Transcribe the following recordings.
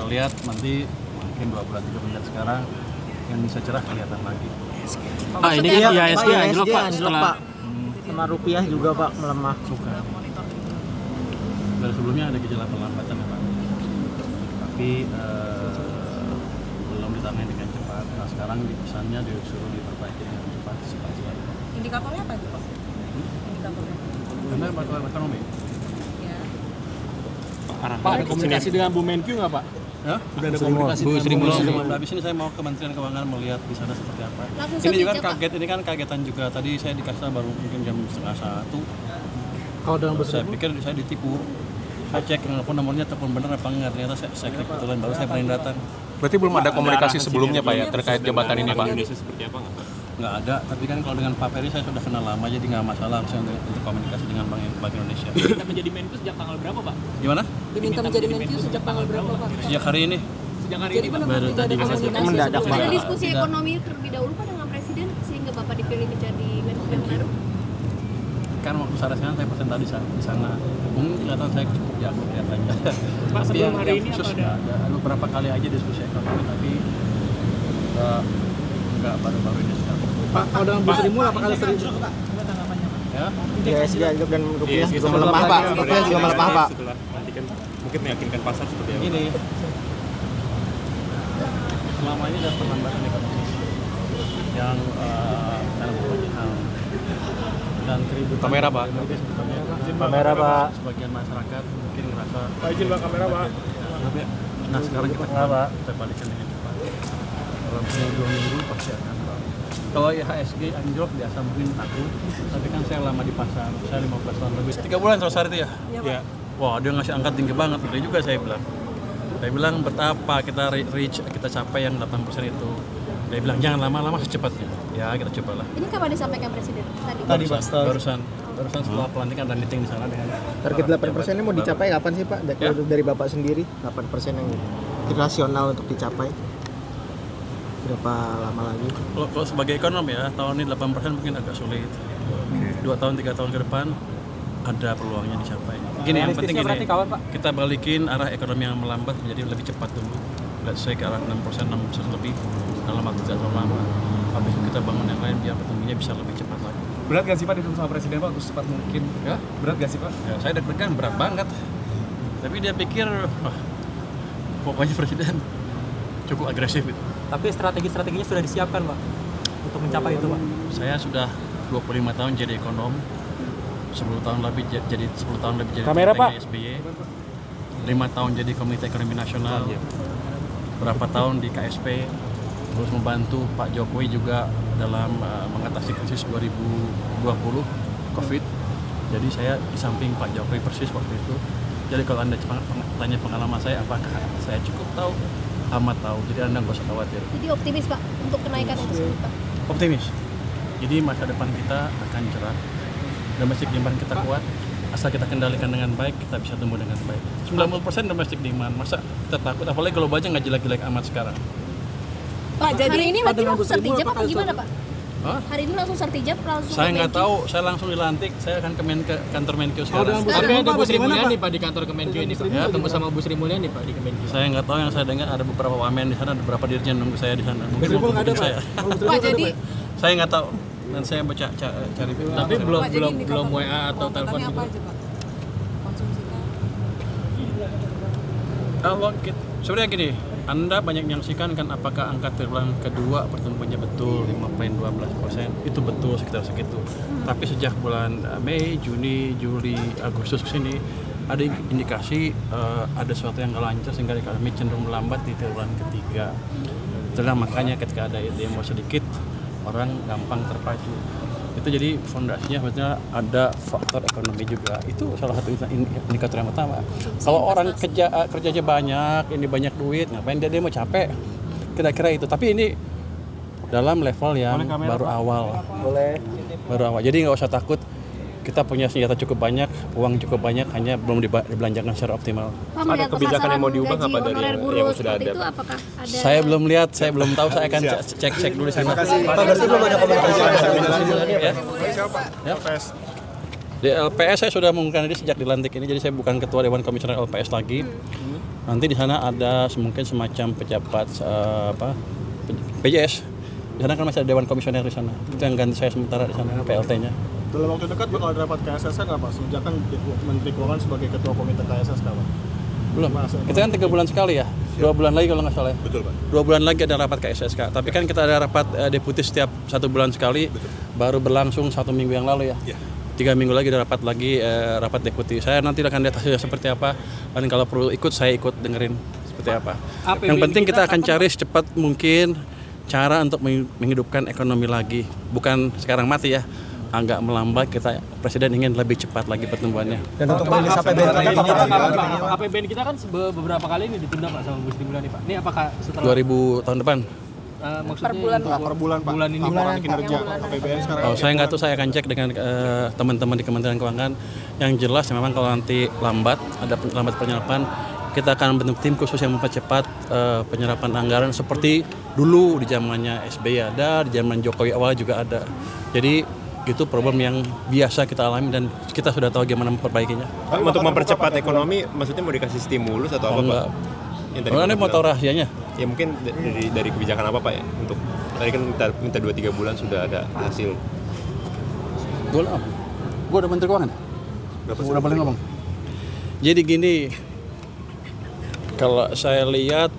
lihat nanti mungkin 2 bulan 3 bulan sekarang yang bisa cerah kelihatan lagi. Pak, ini kan IHSG anjlok Pak setelah sama rupiah juga Pak melemah. Bukan. Dari sebelumnya ada gejala perlambatan ya Pak. Tapi belum ditangani dengan cepat. Nah sekarang pesannya disuruh diperbaiki dengan cepat. Indikatornya apa itu Pak? Indikatornya? Karena pertumbuhan ekonomi. Ya. Pak, ada komunikasi dengan Bu Menkyu nggak Pak? Ya? Udah ada komunikasi dengan Bu Belum. Menkyu? Habis ini saya mau ke Kementerian Keuangan melihat di sana seperti apa. Langsung Ini juga saja, Pak. kaget, ini kan kagetan juga. Tadi saya dikasih tahu baru mungkin jam 12:30. Kalau dalam Saya pikir saya ditipu. Saya cek telepon nomornya telepon bener apa enggak, ternyata saya klik kebetulan baru saya berani datang. Berarti belum ada komunikasi sebelumnya Pak ya terkait jabatan ini Pak? Seperti apa nggak Pak? Nggak ada, tapi kan kalau dengan Pak Ferry saya sudah kenal lama, jadi nggak masalah harusnya untuk komunikasi dengan Bank Indonesia. Kita menjadi Menku sejak tanggal berapa Pak? Gimana? Diminta menjadi Menkyu sejak tanggal berapa Pak? Sejak hari ini. Sejak hari Jadi ini Pak? Baru tadi mendadak Ada Pak. diskusi ekonomi terlebih dahulu Pak dengan Presiden sehingga Bapak dipilih menjadi Menko yang baru. Kan waktu saya saya presentasi di sana. Mungkin kelihatan saya cukup jago kelihatannya. Pak, Tapi sebelum hari ini khusus apa nggak ada. Beberapa kali aja diskusi ekonomi, tapi nggak baru-baru ini sekarang. Pak, kalau dalam Bu Sri Mulyani apakah sering Ya, IHSG anjlok dan rupiah juga melemah Pak? Rupiah juga melemah Pak. Setelah nanti kan mungkin meyakinkan pasar seperti apa? ini selama ini ada perlambatan ekonomi yang karena berbagai hal dan keributan Kamera, Pak. Kamera, Pak. Sebagian masyarakat mungkin ngerasa Pak, izin Pak, kamera Pak. nah sekarang kita balikan dengan cepat dalam 2 minggu pasti akan tahu. Kalau IHSG anjlok biasa mungkin takut, tapi kan saya lama di pasar, saya 15 tahun lebih. 3 bulan selesai itu ya? Iya. Wah, dia ngasih angka tinggi banget, gede juga saya bilang. Saya bilang betapa kita reach, kita capai yang 8% itu. Dia bilang jangan lama-lama secepatnya. Ya, kita cobalah. Ini kapan disampaikan Presiden? Tadi. Barusan setelah pelantikan dan meeting di sana dengan Target 8% ini mau dicapai kapan sih Pak? Ya. Dari Bapak sendiri 8% yang rasional untuk dicapai berapa lama lagi? Kalau sebagai ekonom ya, tahun ini 8% mungkin agak sulit. 2 tahun, 3 tahun ke depan ada peluangnya dicapai. Gini, yang penting gini, kita balikin arah ekonomi yang melambat menjadi lebih cepat dulu. Let's say ke arah 6% lebih dalam waktu tidak terlalu lama. Habis itu kita bangun yang lain biar pertumbuhannya bisa lebih cepat lagi. Berat gak sih Pak dituntut sama Presiden Pak untuk secepat mungkin? Ya, Berat gak sih Pak? ya saya deg-degan berat banget. Tapi dia pikir, wah, pokoknya presiden cukup agresif itu. Tapi strategi-strateginya sudah disiapkan Pak untuk mencapai itu Pak. Saya sudah 25 tahun jadi ekonom, 10 tahun lebih jadi Kamera, Pak. SBY, 5 tahun jadi Komite Ekonomi Nasional, berapa tahun di KSP, terus membantu Pak Jokowi juga dalam mengatasi krisis 2020 COVID. Jadi saya di samping Pak Jokowi persis waktu itu. Jadi kalau Anda tanya pengalaman saya, apakah saya cukup tahu? Amat tahu. Jadi Anda nggak usah khawatir. Jadi optimis Pak untuk kenaikan tersebut Pak. Optimis. Jadi masa depan kita akan cerah. Domestic demand kita kuat. Asal kita kendalikan dengan baik, kita bisa tumbuh dengan baik. 90% domestic demand. Masa kita takut? Apalagi kalau aja nggak jelek-jelek amat sekarang. Pak, jadi hari ini nanti dengan langsung Bu Sri Mulyani sertijab apa apakah gimana Pak? Hah? Hari ini langsung sertijab langsung Saya ke nggak Menkyu? tahu. Saya langsung dilantik. Saya akan ke kantor Menkyu sekarang. Tapi ada Bu Sri bagaimana, Mulyani Pak di kantor Kemenkyu ini Pak. Ya, temu sama Bu Sri Mulyani Pak di Kemenkyu. Saya nggak tahu, yang saya dengar ada beberapa wamen di sana, ada beberapa dirjen nunggu saya di sana. Mungkin mau nggak ada, hubungin saya. Pak, jadi Saya nggak tahu. Dan saya baca cari. Tapi Pak, belum jadi indikator WA atau telepon pengobatannya gitu. apa aja Pak? Konsumsinya. Sebenarnya gini, Anda banyak menyaksikan kan apakah angka triwulan kedua pertumbuhannya betul 5,12%, itu betul sekitar segitu. Tapi sejak bulan Mei, Juni, Juli, Agustus kesini ada indikasi ada sesuatu yang nggak lancar sehingga ekonomi cenderung melambat di triwulan ketiga. Itulah makanya ketika ada demo sedikit orang gampang terpacu. Itu jadi fondasinya sebetulnya ada faktor ekonomi juga. Itu salah satu indikator yang utama. Kalau orang kerja aja banyak, ini banyak duit, ngapain dia mau capek? Kira-kira itu. Tapi ini dalam level yang baru awal. Baru awal. Jadi nggak usah takut. Kita punya senjata cukup banyak, uang cukup banyak, hanya belum dibelanjakan secara optimal. Pak, melihat kebijakan yang mau diubah gaji nggak, Pak, dari honorer guru yang sudah seperti ada, itu, Pak? apakah ada? Saya belum lihat, saya belum tahu, saya akan cek dulu di sana. Pak, berarti belum ada komunikasi dengan Bu Sri Mulyani ya Pak? Ya. Ya. Di LPS saya sudah mengundurkan diri sejak dilantik ini, jadi saya bukan ketua Dewan Komisioner LPS lagi. Nanti di sana ada mungkin semacam pejabat PJS. Di sana kan masih ada Dewan Komisioner di sana. Itu yang ganti saya sementara di sana, PLT-nya. Dalam waktu dekat bakal ada rapat KSSK nggak Pak? Sejak kan Menteri Keuangan sebagai ketua komite KSSK Pak? Belum. Kita kan 3 bulan sekali ya. 2 bulan lagi kalau nggak salah ya. Betul Pak. 2 bulan lagi ada rapat KSSK. Tapi kan kita ada rapat deputi setiap 1 bulan sekali. Baru berlangsung 1 minggu yang lalu ya. 3 minggu lagi ada rapat lagi rapat deputi. Saya nanti akan lihat hasilnya seperti apa. Dan kalau perlu ikut, saya ikut dengerin seperti apa. Yang penting kita akan cari secepat mungkin cara untuk menghidupkan ekonomi lagi. Bukan sekarang mati ya. Agak melambat, kita Presiden ingin lebih cepat lagi pertumbuhannya. Dan untuk merilis APBN kita kan beberapa kali ini ditunda Pak sama Bu Sri Mulyani Pak. Ini apakah setelah 2000 tahun depan? maksudnya Per bulan Pak. bulan ini Laporan kinerja APBN sekarang. Oh, saya nggak tahu, saya akan cek dengan teman-teman di Kementerian Keuangan. Yang jelas memang kalau nanti ada lambat penyerapan, kita akan bentuk tim khusus yang mempercepat penyerapan anggaran seperti dulu di zamannya SBY ada, di zaman Jokowi awal juga ada. Jadi itu problem yang biasa kita alami dan kita sudah tahu gimana memperbaikinya. Pak, untuk mempercepat ekonomi, maksudnya mau dikasih stimulus atau apa enggak. Pak? Yang tadi Ini Bapak mau tahu bilang. rahasianya? Ya mungkin dari kebijakan apa Pak ya? Untuk tadi kan minta 2-3 bulan sudah ada hasil. Gue udah Menteri Keuangan. Udah boleh ngomong. Jadi gini, kalau saya lihat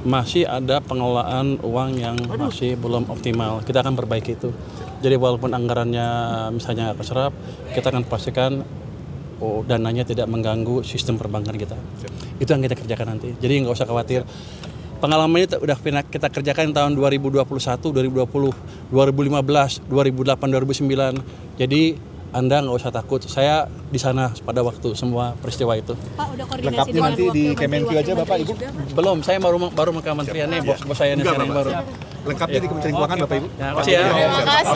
masih ada pengelolaan uang yang masih belum optimal. Kita akan perbaiki itu. Jadi walaupun anggarannya misalnya nggak keserap, kita akan pastikan dananya tidak mengganggu sistem perbankan kita. Itu yang kita kerjakan nanti. Jadi nggak usah khawatir. Pengalaman ini udah kita kerjakan tahun 2021, 2020, 2015, 2008, 2009. Jadi Anda nggak usah takut. Saya di sana pada waktu semua peristiwa itu. Pak, udah koordinasi Lengkapnya dengan nanti di wakil Kemenkyu menteri, aja, wakil Bapak, menteri Ibu? juga? Belum, saya baru ke kementerian nih, bos saya nih sekarang yang baru. Lengkapnya di Kementerian Keuangan Bapak Ibu. Ya, makasih ya. Terima kasih.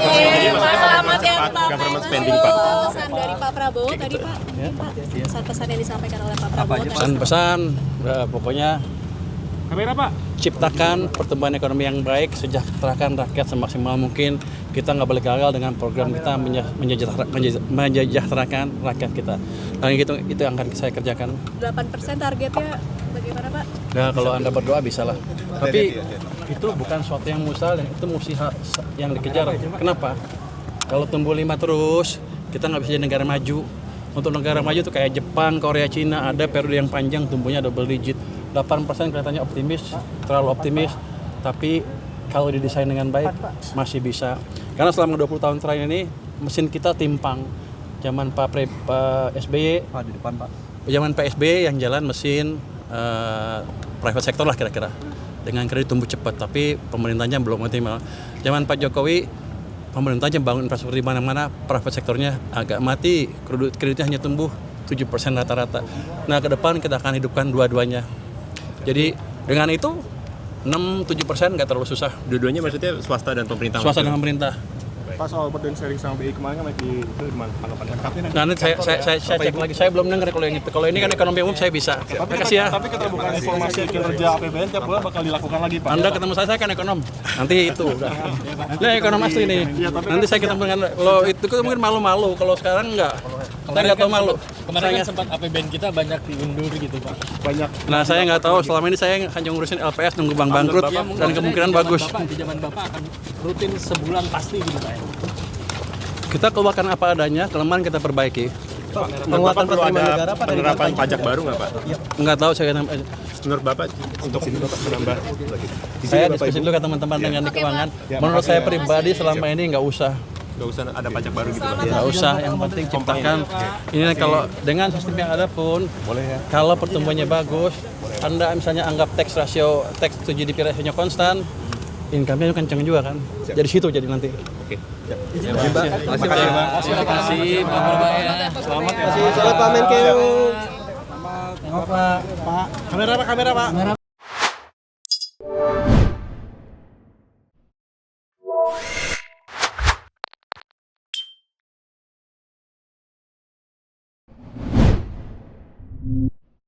Selamat ya Pak. Government spending Pak. Pesan dari Pak Prabowo tadi Pak. Mungkin Pak, pesan-pesan yang disampaikan oleh Pak Prabowo tadi. Pesan-pesan, pokoknya kamera Pak. ciptakan pertumbuhan ekonomi yang baik, sejahterakan rakyat semaksimal mungkin. Kita nggak boleh gagal dengan program kita menyejahterakan rakyat kita. Dan itu yang akan saya kerjakan. 8% targetnya bagaimana Pak? Nah, kalau Anda berdoa bisa lah. Tapi itu bukan suatu yang mustahil, itu mesti yang dikejar. Kenapa? Kalau tumbuh 5 terus, kita nggak bisa jadi negara maju. Untuk negara maju itu kayak Jepang, Korea, Cina, ada periode yang panjang tumbuhnya double digit. 8% kelihatannya optimis, terlalu optimis. Tapi kalau didesain dengan baik, masih bisa. Karena selama 20 tahun terakhir ini, mesin kita timpang. Zaman Pak SBY, Pak di depan Pak. zaman Pak SBY yang jalan mesin private sector lah kira-kira. Dengan kredit tumbuh cepat, tapi pemerintahnya belum optimal. Zaman Pak Jokowi, pemerintahnya bangun infrastruktur di mana-mana, private sektornya agak mati, kreditnya hanya tumbuh 7% rata-rata. Nah, ke depan kita akan hidupkan dua-duanya. Jadi dengan itu 6-7% nggak terlalu susah. Dua-duanya maksudnya swasta dan pemerintah. Swasta dan pemerintah. Pak, soal burden sharing sama BI kemarin kan lagi itu gimana tanggapannya? Lengkapnya nanti. Nah, nanti saya cek lagi. Saya belum dengar kalau yang itu. Kalau ini kan ekonomi umum saya bisa. Terima kasih ya. Tapi keterbukaan informasi kinerja APBN tiap bulan bakal dilakukan lagi Pak. Anda ketemu saya kan ekonom. Nanti itu udah. Nah, ekonom asli nih. Nanti saya ketemu dengan lo itu mungkin malu-malu. Kalau sekarang enggak. Saya nggak tahu malu. Kemarin kan sempat APBN kita banyak diundur gitu Pak. Banyak. Nah, saya nggak tahu. Selama ini saya hanya ngurusin LPS nunggu bank bangkrut dan kemungkinan bagus. Di zaman Bapak akan rutin sebulan pasti gitu Pak. Kita keluarkan apa adanya, kelemahan kita perbaiki. Penguatan penerimaan negara Pak, penerapan pajak baru nggak Pak? Enggak tahu saya Menurut Bapak untuk menambah saya diskusi dulu ke teman-teman dengan di keuangan. Menurut saya pribadi selama ini nggak usah. nggak usah ada pajak baru gitu Pak? Nggak usah, yang penting ciptakan. Ini kalau dengan sistem yang ada pun, kalau pertumbuhannya bagus, Anda misalnya anggap tax to GDP ratio-nya konstan, income-nya kenceng juga kan. Jadi situ jadi nanti. Oke. Terima kasih, Pak Purba ya. Selamat Pak Menkeu. Kamera Pak.